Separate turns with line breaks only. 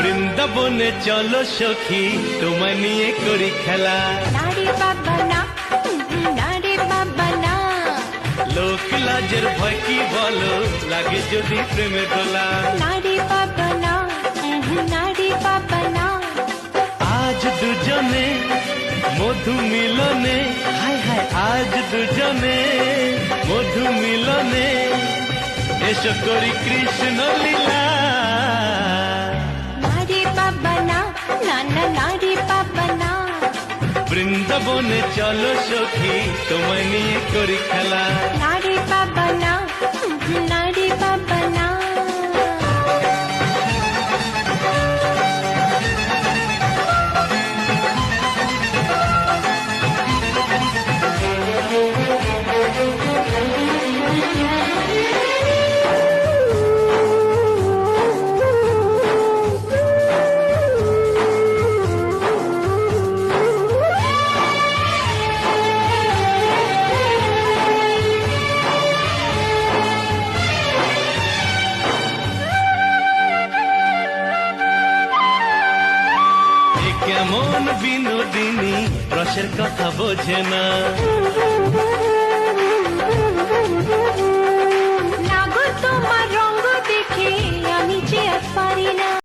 বৃন্দাবনে চলো সখী, তোমায় নিয়ে করি খেলা।
নারী বাবা না, নারী বাবা না।
লোক লাজের ভয় কি বলো, লাগে যদি প্রেমে দোলা।
নারী বাবা না, নারী বাবা না।
আজ দুজনে মধু মিলনে, হায় হায় আজ দুজনে মধু মিলনে, এসো করি কৃষ্ণ লীলা।
নারী বাবা না, না না নারী বাবা না।
বৃন্দাবনে চলো সখী, তোমায় নিয়ে করি খেলা।
নারী বাবা না, নারী বাবা না।
কেমন বিনোদিনী, রসের কথা বোঝে না।